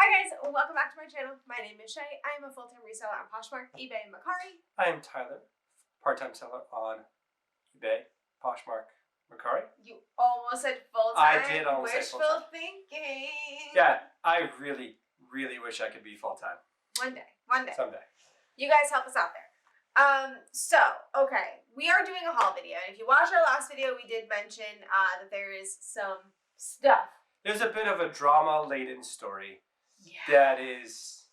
Hi guys, welcome back to my channel. My name is Shay. I am a full-time reseller on Poshmark, eBay, and Mercari. I am Tyler, part-time seller on eBay, Poshmark, Mercari. You almost said full-time. I did almost say full-time. Wishful thinking. Yeah, I really wish I could be full-time. One day. Someday. You guys help us out there. Okay, we are doing a haul video. And if you watched our last video, we did mention that there is some stuff. There's a bit of a drama-laden story that is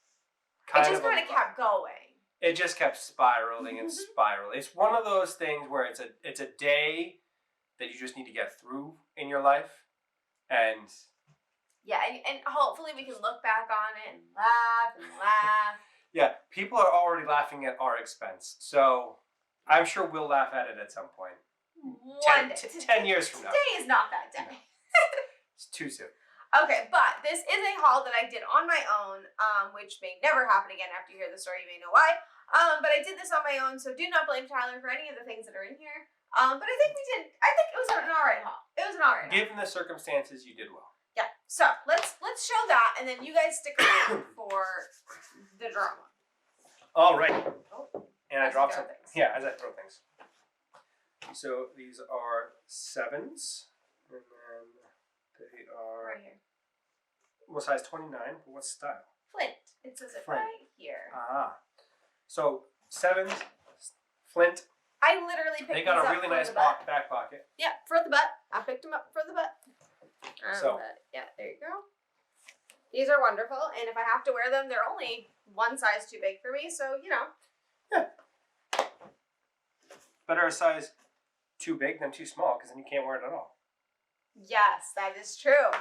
kind of... It just kind of kept going. It just kept spiraling and spiraling. It's one of those things where it's a day that you just need to get through in your life. And... yeah, and hopefully we can look back on it and laugh. Yeah, people are already laughing at our expense. So I'm sure we'll laugh at it at some point. 10 years from now. Today is not that day. It's too soon. Okay, but this is a haul that I did on my own, which may never happen again after you hear the story. You may know why. But I did this on my own, so do not blame Tyler for any of the things that are in here. But I think it was an alright haul. It was an alright haul. Given the circumstances, you did well. Yeah. So let's show that, and then you guys stick around for the drama. All right. Oh, and I dropped some things. Yeah, as I throw things. So these are 7s, and then they are Right here. what size? 29. But what style? Flint. It says it Flint. right here. So 7s, Flint. I literally picked They got these a up really for nice the butt. back pocket. Yeah, for the butt. I picked them up for the butt. So yeah, there you go. These are wonderful, and if I have to wear them, they're only one size too big for me, so, you know. yeah. Better a size too big than too small, because then you can't wear it at all. Yes, that is true.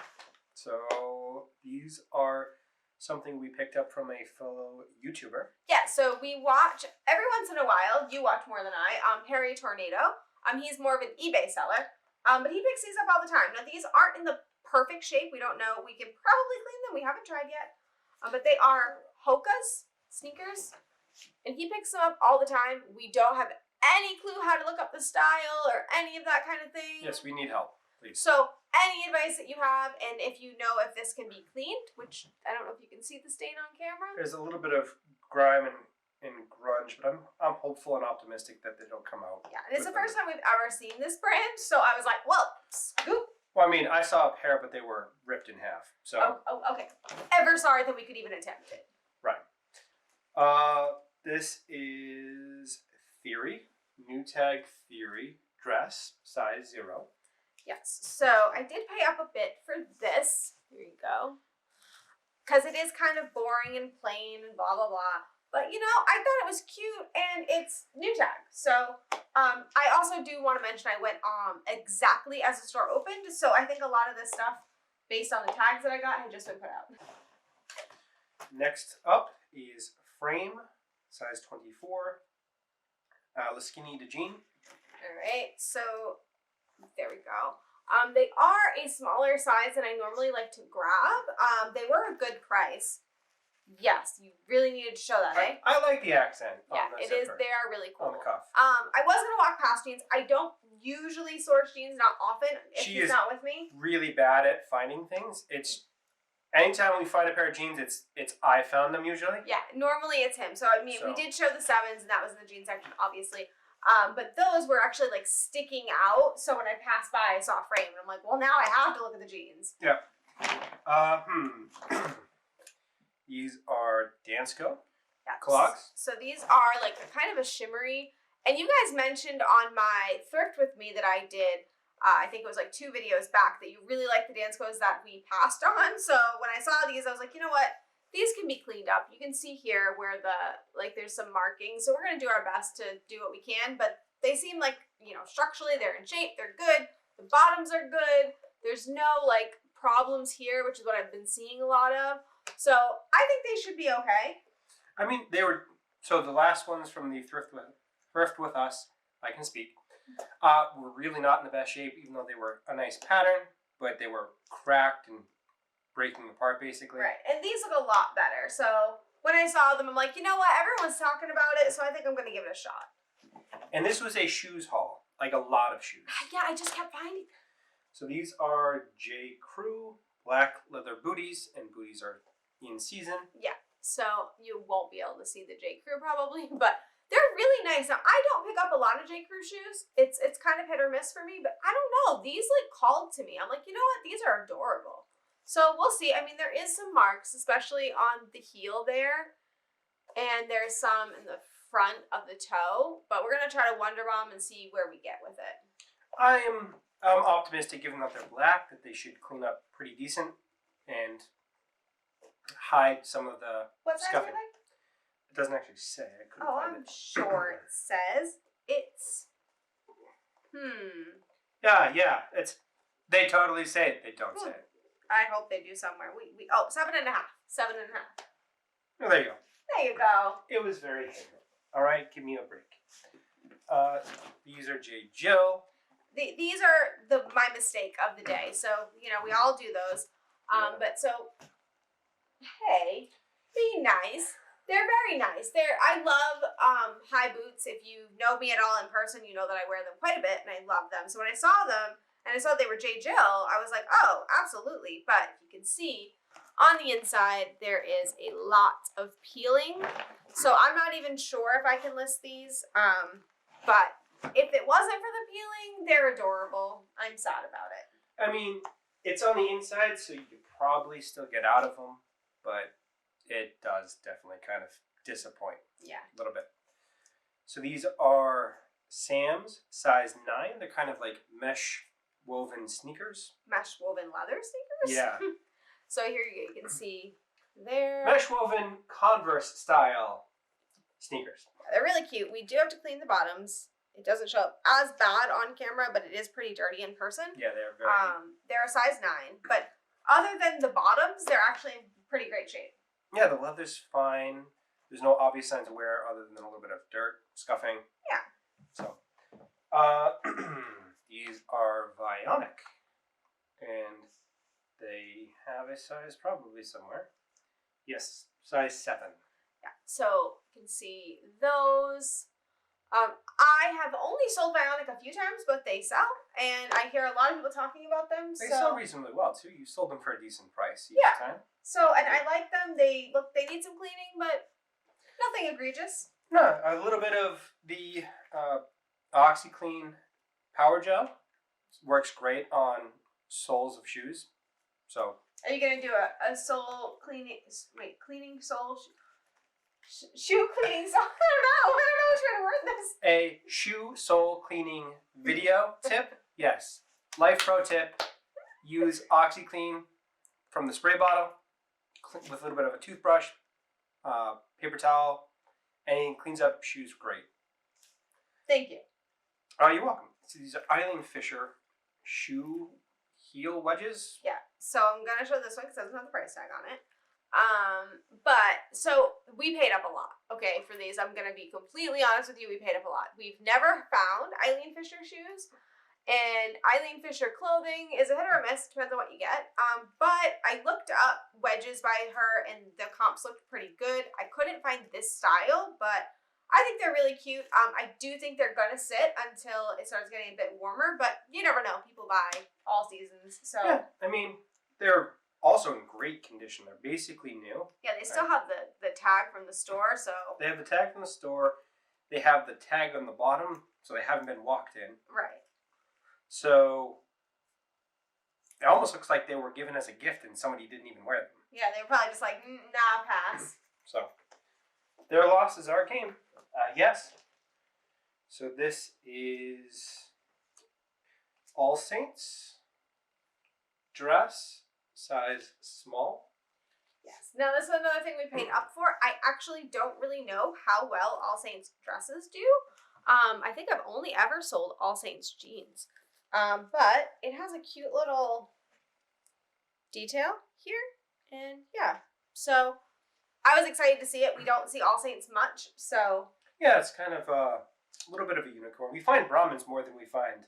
So these are something we picked up from a fellow YouTuber. Yeah, so we watch, every once in a while, you watch more than I, Harry Tornado. He's more of an eBay seller, but he picks these up all the time. Now, these aren't in the perfect shape. We don't know. We can probably clean them. We haven't tried yet. But they are Hoka's sneakers, and he picks them up all the time. We don't have any clue how to look up the style or any of that kind of thing. Yes, we need help, please. So any advice that you have, and if you know if this can be cleaned, which I don't know if you can see the stain on camera. There's a little bit of grime and grunge, but I'm hopeful and optimistic that it'll come out. Yeah, and it's the first time we've ever seen this brand, so I was like, well, scoop. Well, I mean, I saw a pair, but they were ripped in half. So. Oh, okay. Ever sorry that we could even attempt it. Right. This is Theory, New Tag Theory dress, size 0. Yes. So I did pay up a bit for this. Here you go. Because it is kind of boring and plain and blah, blah, blah. But, you know, I thought it was cute, and it's New Tag. So I also do want to mention I went exactly as the store opened. So I think a lot of this stuff, based on the tags that I got, had just been put out. Next up is Frame, size 24, Le Skinny de Jean. All right, so there we go. They are a smaller size than I normally like to grab. They were a good price. Yes, you really needed to show that, eh? I like the accent. Yeah, on the it zipper, is. They are really cool. on the cuff. I was gonna walk past jeans. I don't usually source jeans, not often. If She he's is not with me. Really bad at finding things. It's anytime we find a pair of jeans, it's I found them usually. Yeah, normally it's him. So I mean, we did show the 7s, and that was in the jean section, obviously. But those were actually like sticking out. So when I passed by, I saw a frame, and I'm like, well, now I have to look at the jeans. Yeah. These are Dansko clogs. So these are like kind of a shimmery. And you guys mentioned on my thrift with me that I did, I think it was like 2 videos back, that you really like the Danskos that we passed on. So when I saw these, I was like, you know what? These can be cleaned up. You can see here where there's some markings. So we're going to do our best to do what we can. But they seem like, you know, structurally they're in shape. They're good. The bottoms are good. There's no like problems here, which is what I've been seeing a lot of. So I think they should be okay. I mean, they were, so the last ones from the Thrift with Us, I can speak, were really not in the best shape, even though they were a nice pattern, but they were cracked and breaking apart basically. Right, and these look a lot better. So when I saw them, I'm like, you know what? Everyone's talking about it, so I think I'm going to give it a shot. And this was a shoes haul, like a lot of shoes. Yeah, I just kept finding them. So these are J. Crew black leather booties, and booties are, in season. Yeah, so you won't be able to see the J. Crew probably, but they're really nice. Now, I don't pick up a lot of J. Crew shoes. It's kind of hit or miss for me, but I don't know. These like called to me. I'm like, you know what? These are adorable. So we'll see. I mean, there is some marks, especially on the heel there, and there's some in the front of the toe, but we're gonna try to Wonder Bomb and see where we get with it. I'm optimistic, given that they're black, that they should clean up pretty decent and hide some of the What's that scuffing. like? It doesn't actually say. I couldn't Oh, find I'm it. sure it says it's. Yeah. They totally say it. They don't say it. I hope they do somewhere. We 7.5. 7.5. Oh, there you go. There you go. It was very handy. All right, give me a break. These are J. Jill. These are my mistake of the day. So we all do those. Yeah. But so, hey, be nice. They're very nice. I love high boots. If you know me at all in person, you know that I wear them quite a bit, and I love them. So when I saw them and I saw they were J. Jill, I was like, oh, absolutely. But you can see on the inside there is a lot of peeling. So I'm not even sure if I can list these. But if it wasn't for the peeling, they're adorable. I'm sad about it. I mean, it's on the inside, so you could probably still get out of them, but it does definitely kind of disappoint. Yeah. A little bit. So these are Sam's, size 9. They're kind of like mesh woven sneakers. Mesh woven leather sneakers? Yeah. So here you can see there. Mesh woven Converse style sneakers. They're really cute. We do have to clean the bottoms. It doesn't show up as bad on camera, but it is pretty dirty in person. Yeah, they're very... They're a size 9, but other than the bottoms, they're actually in pretty great shape. Yeah, the leather's fine. There's no obvious signs of wear other than a little bit of dirt, scuffing. Yeah. So, these are Vionic, and they have a size probably somewhere. Yes, size 7. Yeah. So you can see those. I have only sold Vionic a few times, but they sell, and I hear a lot of people talking about them. They sell reasonably well too. You sold them for a decent price each time. So, and I like them. They need some cleaning, but nothing egregious. No, a little bit of the OxyClean Power Gel works great on soles of shoes. So. Are you gonna do a sole cleaning? Wait, cleaning sole. Shoe cleaning sole. I don't know which way to word this. A shoe sole cleaning video tip. Yes. Life pro tip. Use OxyClean from the spray bottle with a little bit of a toothbrush, paper towel, and it cleans up shoes great. Thank you. You're welcome. So these are Eileen Fisher shoe heel wedges. Yeah. So I'm gonna show this one because it doesn't have the price tag on it. But so we paid up a lot, okay, for these. I'm gonna be completely honest with you, we paid up a lot. We've never found Eileen Fisher shoes, and Eileen Fisher clothing is a hit or a miss, depends on what you get. But I looked up wedges by her, and the comps looked pretty good. I couldn't find this style, but I think they're really cute. I do think they're gonna sit until it starts getting a bit warmer, but you never know. People buy all seasons, so yeah. I mean, they're also in great condition. They're basically new. yeah, they still have the tag from the store, so they have the tag from the store. They have the tag on the bottom, so they haven't been walked in. right. So it almost looks like they were given as a gift and somebody didn't even wear them. Yeah, they were probably just like, nah, pass. So their loss is our game. Yes. So this is All Saints dress, size small. Yes. Now, this is another thing we paid up for. I actually don't really know how well All Saints dresses do. I think I've only ever sold All Saints jeans. But it has a cute little detail here. And yeah. So I was excited to see it. We don't see All Saints much, so. Yeah, it's kind of a little bit of a unicorn. We find Brahmins more than we find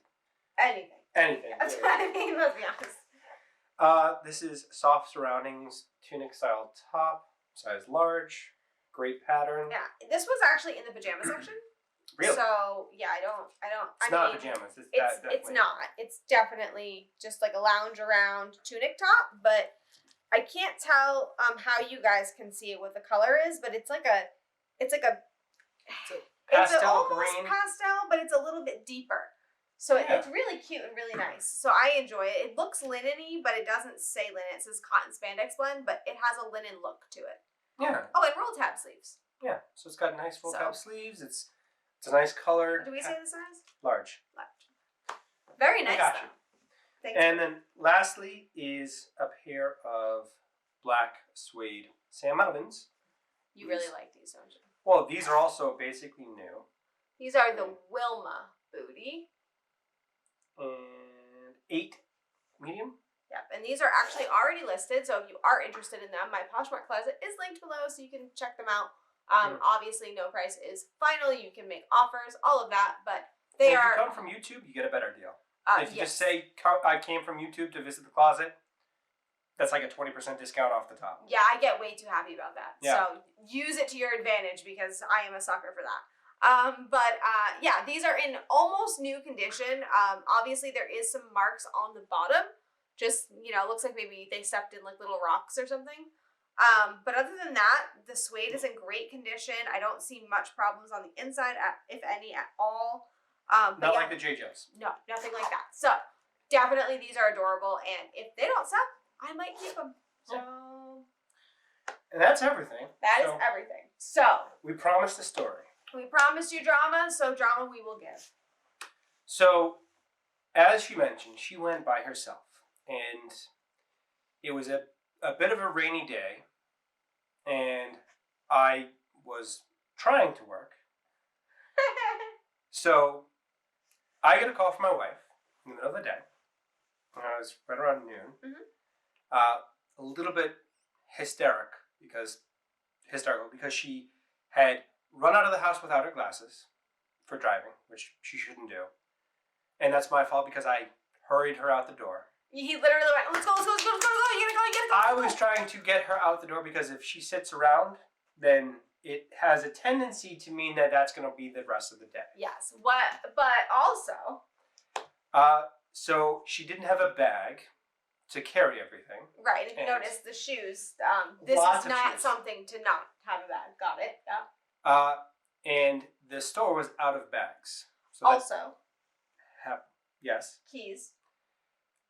anything. Anything. That's what I mean, let's be honest. This is Soft Surroundings tunic style top, size large, great pattern. Yeah, this was actually in the pajama section. Really? So yeah, I don't. It's not pajamas. It's not. It's definitely just like a lounge around tunic top, but I can't tell how you guys can see it what the color is, but it's like a Pastel almost green. pastel, but it's a little bit deeper. So Yeah. it's really cute and really nice. So I enjoy it. It looks linen-y, but it doesn't say linen. It says cotton spandex blend, but it has a linen look to it. Yeah. Oh, and roll tab sleeves. Yeah. So it's got nice roll So- tab sleeves. It's a nice color. Do we say the size? Large. Large. Very nice. got though. you. Thank And you. then lastly is a pair of black suede Sam Albans. You really like these, don't you? Well, these are also basically new. These are the Wilma booty. And 8 medium. Yep, and these are actually already listed, so if you are interested in them, my Poshmark closet is linked below, so you can check them out. Obviously, no price is final. You can make offers, all of that, but they if are. you come from YouTube, you get a better deal. If you Yes. just say I came from YouTube to visit the closet, that's like a 20% discount off the top. Yeah, I get way too happy about that. Yeah. So use it to your advantage because I am a sucker for that. Yeah, these are in almost new condition. Obviously, there is some marks on the bottom. Just, looks like maybe they stepped in like little rocks or something. But other than that, the suede is in great condition. I don't see much problems on the inside, if any, at all. But Not yeah, like the J. Joe's. no, nothing like that. So definitely these are adorable, and if they don't sell, I might keep them. So And that's everything. that is So everything. So we promised a story. we promised you drama, so drama we will give. So, as she mentioned, she went by herself. And it was a bit of a rainy day. And I was trying to work. So, I get a call from my wife in the middle of the day. And I was right around noon. Mhm. A little bit hysterical because she had run out of the house without her glasses for driving, which she shouldn't do. And that's my fault because I hurried her out the door. He literally went, let's go, you gotta go. I was trying to get her out the door because if she sits around, then it has a tendency to mean that that's going to be the rest of the day. Yes, but also. So she didn't have a bag to carry everything. Right, if you And notice the shoes, this lots is of not shoes. something to not have a bag. Got it, yeah. And the store was out of bags. So Also, yes. keys.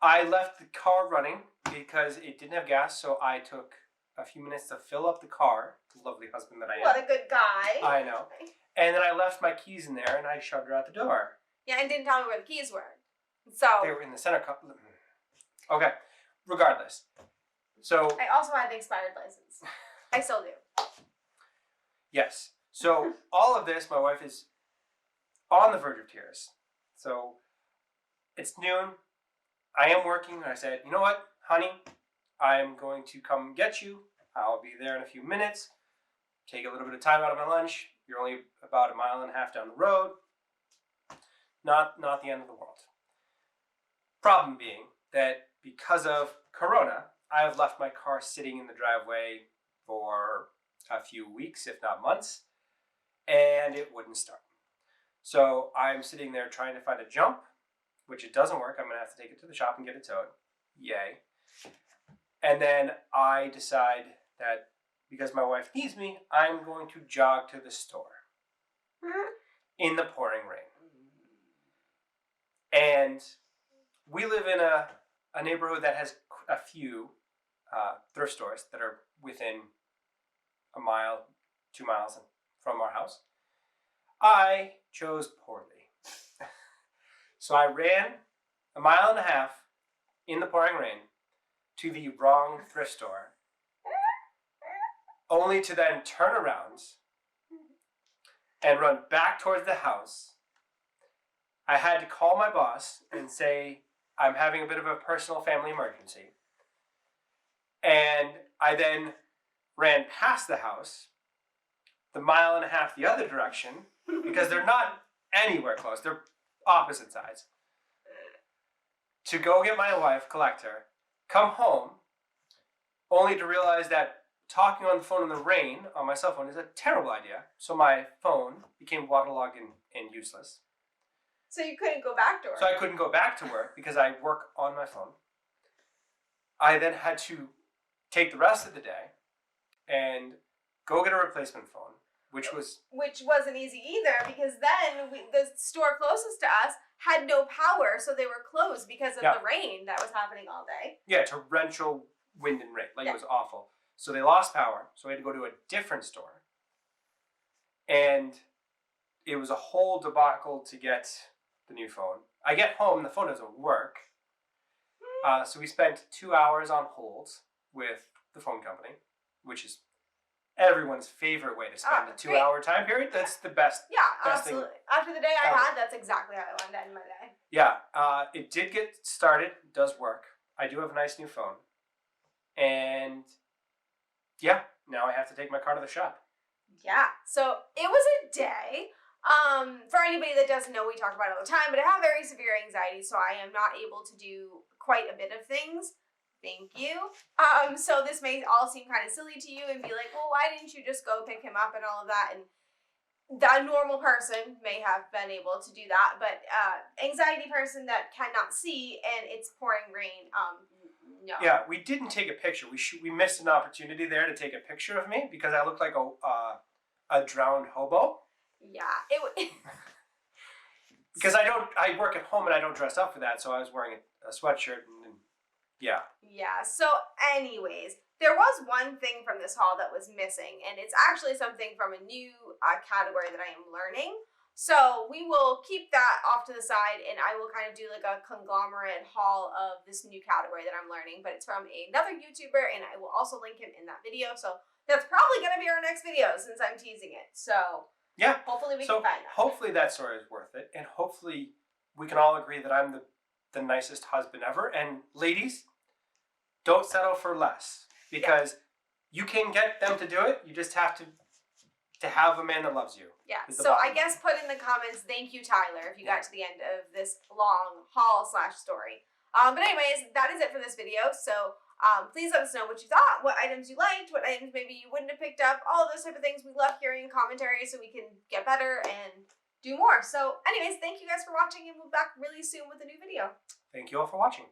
I left the car running because it didn't have gas, so I took a few minutes to fill up the car. The lovely husband that I am. What a good guy. I know. And then I left my keys in there and I shoved her out the door. Yeah, and didn't tell me where the keys were. So They were in the center cup. Okay. Regardless. So I also had an expired license. I still do. yes. So all of this, my wife is on the verge of tears. So it's noon. I am working. And I said, you know what, honey? I'm going to come get you. I'll be there in a few minutes. Take a little bit of time out of my lunch. You're only about 1.5 miles down the road. Not the end of the world. Problem being that because of Corona, I have left my car sitting in the driveway for a few weeks, if not months, and it wouldn't start. So I'm sitting there trying to find a jump, which it doesn't work. I'm going to have to take it to the shop and get it towed. Yay. And then I decide that because my wife needs me, I'm going to jog to the store in the pouring rain. And we live in a neighborhood that has a few thrift stores that are within 1 mile, 2 miles from our house. I chose poorly. So I ran 1.5 miles in the pouring rain to the wrong thrift store, only to then turn around and run back towards the house. I had to call my boss and say, I'm having a bit of a personal family emergency. And I then ran past the house, the 1.5 miles the other direction, because they're not anywhere close. They're opposite sides. To go get my wife, collect her, come home, only to realize that talking on the phone in the rain on my cell phone is a terrible idea. So my phone became waterlogged and useless. So you couldn't go back to work. So I couldn't go back to work because I work on my phone. I then had to take the rest of the day and go get a replacement phone, which wasn't easy either, because then the store closest to us had no power, so they were closed because of the rain that was happening all day. Yeah, torrential wind and rain. It was awful. So they lost power, so we had to go to a different store. And it was a whole debacle to get the new phone. I get home, the phone doesn't work. So we spent 2 hours on hold with the phone company, which is everyone's favorite way to spend a 2-hour time period. That's the best. Yeah, best absolutely. thing After the day I had, that's exactly how I wanted to end my day. Yeah, it did get started. It does work. I do have a nice new phone. And yeah, now I have to take my car to the shop. Yeah, so it was a day. For anybody that doesn't know, we talk about it all the time, but I have very severe anxiety, so I am not able to do quite a bit of things. Thank you. So this may all seem kind of silly to you and be like, well, why didn't you just go pick him up and all of that? And a normal person may have been able to do that, but anxiety person that cannot see and it's pouring rain, no. Yeah, we didn't take a picture. We missed an opportunity there to take a picture of me because I looked like a drowned hobo. Yeah, because I work at home and I don't dress up for that, so I was wearing a sweatshirt and yeah. Yeah, so anyways, there was one thing from this haul that was missing, and it's actually something from a new category that I am learning. So we will keep that off to the side, and I will kind of do like a conglomerate haul of this new category that I'm learning, but it's from another YouTuber, and I will also link him in that video. So that's probably going to be our next video since I'm teasing it. So yeah, hopefully we can find that. Hopefully that story is worth it, and hopefully we can all agree that I'm the nicest husband ever. And ladies, don't settle for less, because you can get them to do it. You just have to have a man that loves you. Yeah, so I guess put in the comments, thank you, Tyler, if you got to the end of this long haul/story. But anyways, that is it for this video. So please let us know what you thought, what items you liked, what items maybe you wouldn't have picked up, all those type of things. We love hearing commentary so we can get better and do more. So anyways, thank you guys for watching, and we'll be back really soon with a new video. Thank you all for watching.